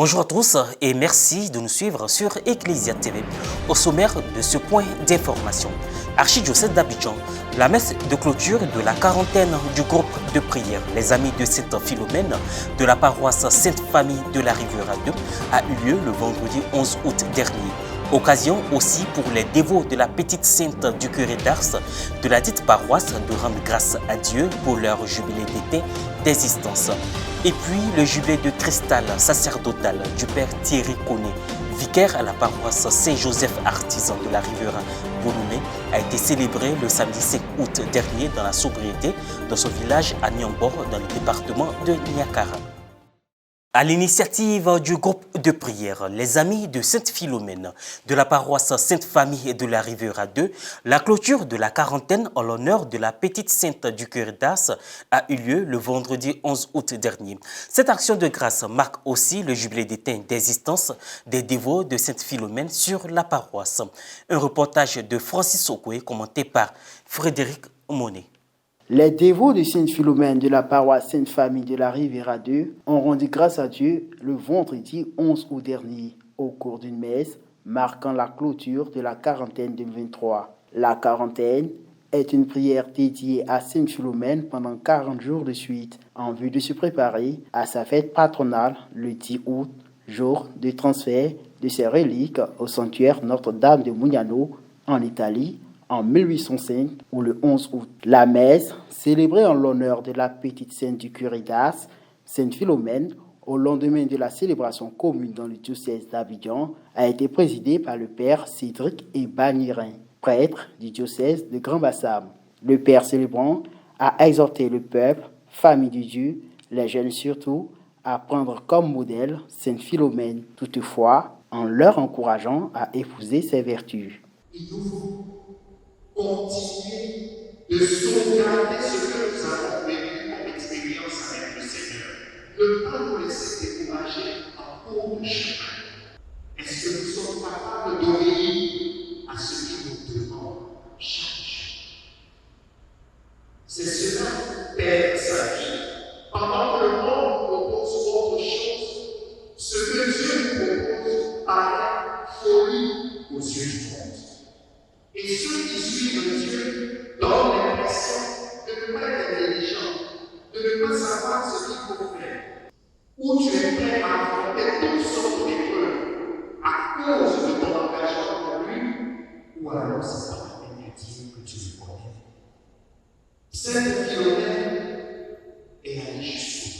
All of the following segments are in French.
Bonjour à tous et merci de nous suivre sur Ecclesia TV. Au sommaire de ce point d'information, Archidiocèse d'Abidjan, la messe de clôture de la quarantaine du groupe de prière Les Amis de Sainte Philomène de la paroisse Sainte-Famille de la Riviera 2 a eu lieu le vendredi 11 août dernier. Occasion aussi pour les dévots de la petite sainte du curé d'Ars de la dite paroisse de rendre grâce à Dieu pour leur jubilé d'été d'existence. Et puis le jubilé de cristal sacerdotal du père Thierry Koné, vicaire à la paroisse Saint-Joseph artisan de la Riviera Boulomé, a été célébré le samedi 5 août dernier dans la sobriété dans son village à Niambor dans le département de Niakara. À l'initiative du groupe de prière Les Amis de Sainte Philomène de la paroisse Sainte-Famille de la Riviera 2, la clôture de la quarantaine en l'honneur de la petite sainte du curé d'Ars a eu lieu le vendredi 11 août dernier. Cette action de grâce marque aussi le jubilé d'été d'existence des dévots de Sainte Philomène sur la paroisse. Un reportage de Francis Okoué commenté par Frédéric Monet. Les dévots de Sainte Philomène de la paroisse Sainte-Famille de la Riviera 2 ont rendu grâce à Dieu le vendredi 11 août dernier au cours d'une messe marquant la clôture de la quarantaine 2023. La quarantaine est une prière dédiée à Sainte Philomène pendant 40 jours de suite en vue de se préparer à sa fête patronale le 10 août, jour de transfert de ses reliques au sanctuaire Notre-Dame de Mugnano en Italie, en 1805 ou le 11 août. La messe, célébrée en l'honneur de la petite sainte du curé d'Ars, Sainte Philomène, au lendemain de la célébration commune dans le diocèse d'Abidjan, a été présidée par le père Cédric Ebanirin, prêtre du diocèse de Grand-Bassam. Le père célébrant a exhorté le peuple, famille de Dieu, les jeunes surtout, à prendre comme modèle Sainte Philomène, toutefois en leur encourageant à épouser ses vertus. Continuer de sauvegarder ce que nous avons vécu comme expérience avec le Seigneur. Ne pas nous laisser décourager en cours de chemin. Est-ce que nous sommes capables d'obéir à ce qu'il nous demande chaque jour? C'est cela, perdre sa vie. Pendant que le monde propose autre chose, ce que Dieu nous propose paraît folie aux yeux du monde. Et ceux qui suivent Dieu donnent l'impression de ne pas être intelligents, de ne pas savoir ce qu'il faut faire. Ou tu es prêt à affronter toutes sortes d'épreuves à cause de ton engagement pour lui, ou alors c'est par la pénétrie que tu le connais. Cette Philomène est allée jusqu'au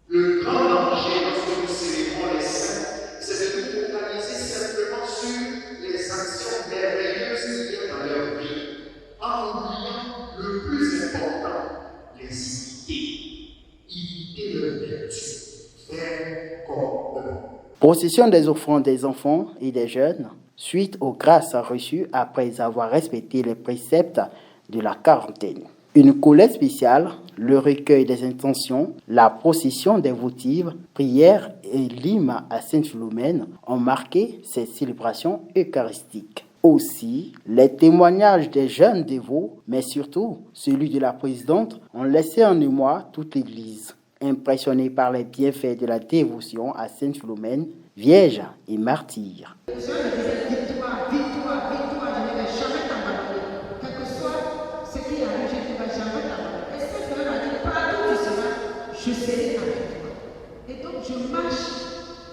bout. Le grand danger lorsque nous célébrons les saints, c'est de nous focaliser simplement sur les actions merveilleuses qu'il y a dans leur vie, en oubliant le plus important, les imiter leur vertu, faire comme eux. Procession des offrandes des enfants et des jeunes, suite aux grâces reçues après avoir respecté les préceptes de la quarantaine. Une collecte spéciale, le recueil des intentions, la procession des votives, prières et l'hymne à Sainte Philomène ont marqué cette célébration eucharistique. Aussi, les témoignages des jeunes dévots, mais surtout celui de la présidente, ont laissé en émoi toute l'Église, impressionnée par les bienfaits de la dévotion à Sainte Philomène, vierge et martyre. Je serai avec toi. Et donc je marche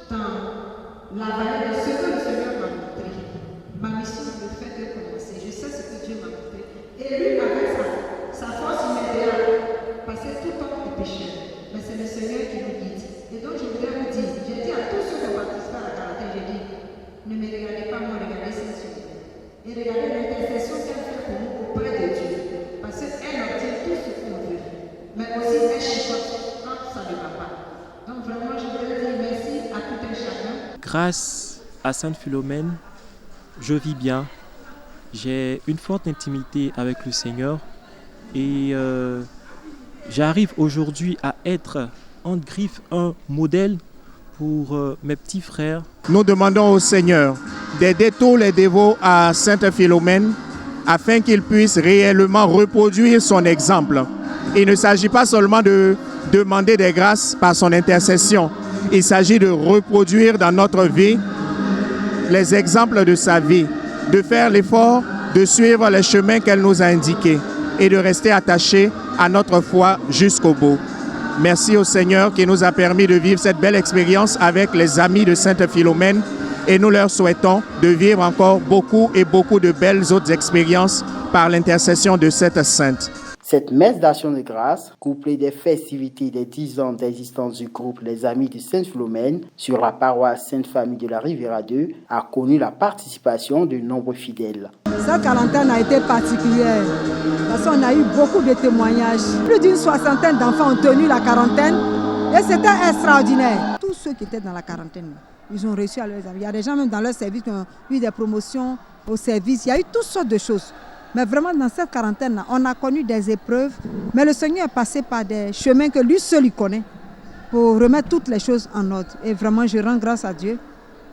dans la vallée de ce que le Seigneur m'a montré. Ma mission ne fait que commencer. Je sais ce que Dieu m'a montré. Et lui, avec sa force, il m'aidera à passer tout le temps de péché. Mais c'est le Seigneur qui nous guide. Et donc je voudrais vous dire, j'ai dit à tous ceux qui participent à la quarantaine, j'ai dit, ne me regardez pas moi, regardez cette chose. Et regardez l'intercession qu'elle fait pour nous auprès de Dieu. Parce qu'elle obtient tout ce qu'on veut. Mais aussi elle chicote. Ça ne va pas. Donc vraiment, je voudrais dire merci à tout un chacun. Grâce à Sainte Philomène, je vis bien. J'ai une forte intimité avec le Seigneur et j'arrive aujourd'hui à être entre griffes un modèle pour mes petits frères. Nous demandons au Seigneur d'aider tous les dévots à Sainte Philomène afin qu'ils puissent réellement reproduire son exemple. Il ne s'agit pas seulement de demander des grâces par son intercession, Il s'agit de reproduire dans notre vie les exemples de sa vie, de faire l'effort de suivre les chemins qu'elle nous a indiqués et de rester attachés à notre foi jusqu'au bout. Merci au Seigneur qui nous a permis de vivre cette belle expérience avec les amis de Sainte Philomène et nous leur souhaitons de vivre encore beaucoup et beaucoup de belles autres expériences par l'intercession de cette sainte. Cette messe d'action de grâce, couplée des festivités des 10 ans d'existence du groupe Les Amis de Sainte Philomène sur la paroisse Sainte-Famille de la Riviera 2, a connu la participation de nombreux fidèles. Cette quarantaine a été particulière parce qu'on a eu beaucoup de témoignages. Plus d'une soixantaine d'enfants ont tenu la quarantaine et c'était extraordinaire. Tous ceux qui étaient dans la quarantaine, ils ont réussi à leurs amis. Il y a des gens même dans leur service qui ont eu des promotions au service. Il y a eu toutes sortes de choses. Mais vraiment, dans cette quarantaine-là, on a connu des épreuves. Mais le Seigneur est passé par des chemins que lui seul il connaît pour remettre toutes les choses en ordre. Et vraiment, je rends grâce à Dieu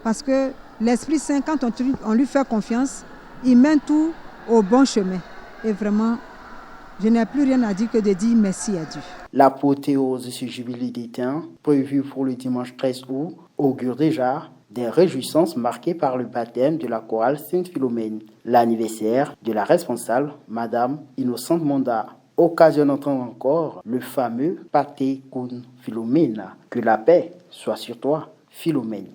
parce que l'Esprit Saint, quand on lui fait confiance, il mène tout au bon chemin. Et vraiment, je n'ai plus rien à dire que de dire merci à Dieu. L'apothéose de ce jubilé d'étain, prévu pour le dimanche 13 août, augure déjà des réjouissances marquées par le baptême de la chorale Sainte-Philomène, l'anniversaire de la responsable, Madame Innocente Monda. Occasion d'entendre encore le fameux Pater cum Philomena. Que la paix soit sur toi, Philomène.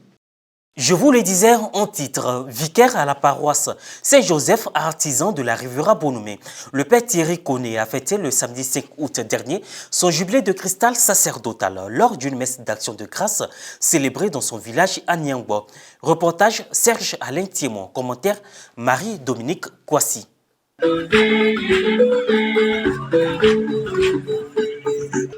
Je vous le disais en titre, vicaire à la paroisse Saint-Joseph, artisan de la Riviera Bonoumé. Le père Thierry Koné a fêté le samedi 5 août dernier son jubilé de cristal sacerdotal lors d'une messe d'action de grâce célébrée dans son village à Niangbo. Reportage Serge Alain Thiémon, commentaire Marie-Dominique Kouassi.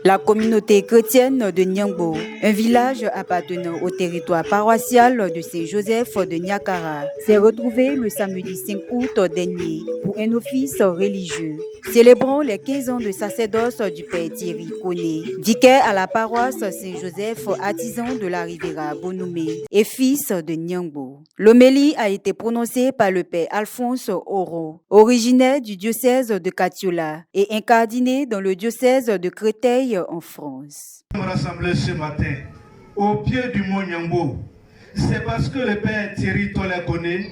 La communauté chrétienne de Niangbo, un village appartenant au territoire paroissial de Saint-Joseph de Niakara, s'est retrouvé le samedi 5 août dernier pour un office religieux, célébrant les 15 ans de sacerdoce du père Thierry Koné, vicaire à la paroisse Saint-Joseph, artisan de la Riviera Bonoumé et fils de Niangbo. L'homélie a été prononcée par le père Alphonse Oro, originaire du diocèse de Katiola et incardiné dans le diocèse de Créteil en France. Nous sommes rassemblés ce matin au pied du mont Niangbo. C'est parce que le père Thierry Koné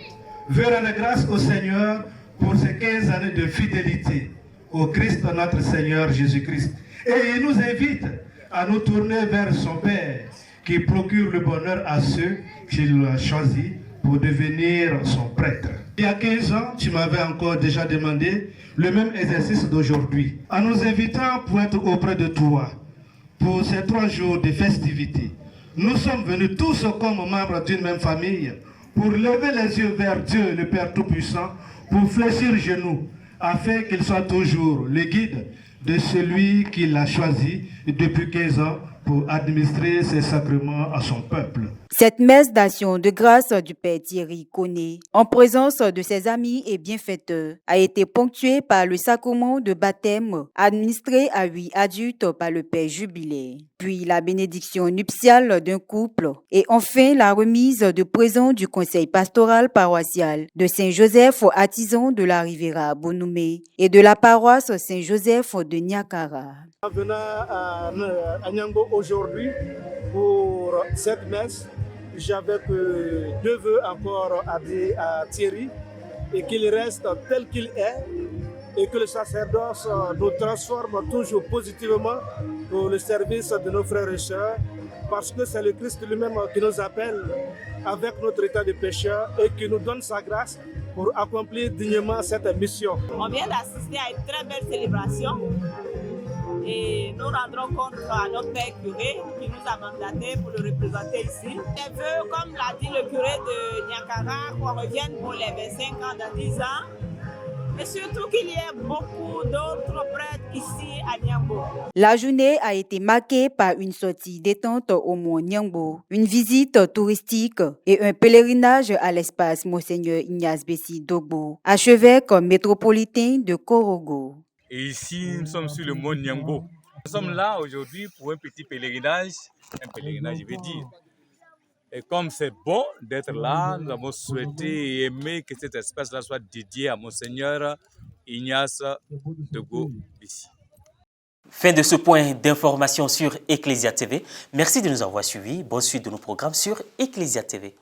veut rendre grâce au Seigneur pour ces 15 années de fidélité au Christ notre Seigneur Jésus-Christ. Et il nous invite à nous tourner vers son Père qui procure le bonheur à ceux qu'il a choisis pour devenir son prêtre. Il y a 15 ans, tu m'avais encore déjà demandé le même exercice d'aujourd'hui, en nous invitant pour être auprès de toi pour ces 3 jours de festivités. Nous sommes venus tous comme membres d'une même famille pour lever les yeux vers Dieu, le Père Tout-Puissant, pour fléchir genoux, afin qu'il soit toujours le guide de celui qui l'a choisi depuis 15 ans pour administrer ses sacrements à son peuple. Cette messe d'action de grâce du père Thierry Koné, en présence de ses amis et bienfaiteurs, a été ponctuée par le sacrement de baptême administré à 8 adultes par le père jubilé, puis la bénédiction nuptiale d'un couple et enfin la remise de présents du conseil pastoral paroissial de Saint-Joseph, artisan de la Riviera Bonoumé et de la paroisse Saint-Joseph de Niakara. Venant à Niangbo aujourd'hui pour cette messe, j'avais que 2 vœux encore à dire à Thierry et qu'il reste tel qu'il est et que le sacerdoce nous transforme toujours positivement pour le service de nos frères et sœurs parce que c'est le Christ lui-même qui nous appelle avec notre état de pécheur et qui nous donne sa grâce pour accomplir dignement cette mission. On vient d'assister à une très belle célébration. Et nous rendrons compte à notre père curé qui nous a mandaté pour le représenter ici. Je veux, comme l'a dit le curé de Niakara, qu'on revienne pour les 25 ans dans 10 ans. Et surtout qu'il y ait beaucoup d'autres prêtres ici à Niangbo. La journée a été marquée par une sortie détente au mont Niangbo, une visite touristique et un pèlerinage à l'espace Monseigneur Ignace Bessi Dogbo, archevêque métropolitain de Korogo. Et ici, nous sommes sur le mont Niangbo. Nous sommes là aujourd'hui pour un petit pèlerinage, je veux dire. Et comme c'est bon d'être là, nous avons souhaité et aimé que cet espace-là soit dédié à Monseigneur Ignace Dogbo Bessi. Fin de ce point d'information sur Ecclesia TV. Merci de nous avoir suivis. Bonne suite de nos programmes sur Ecclesia TV.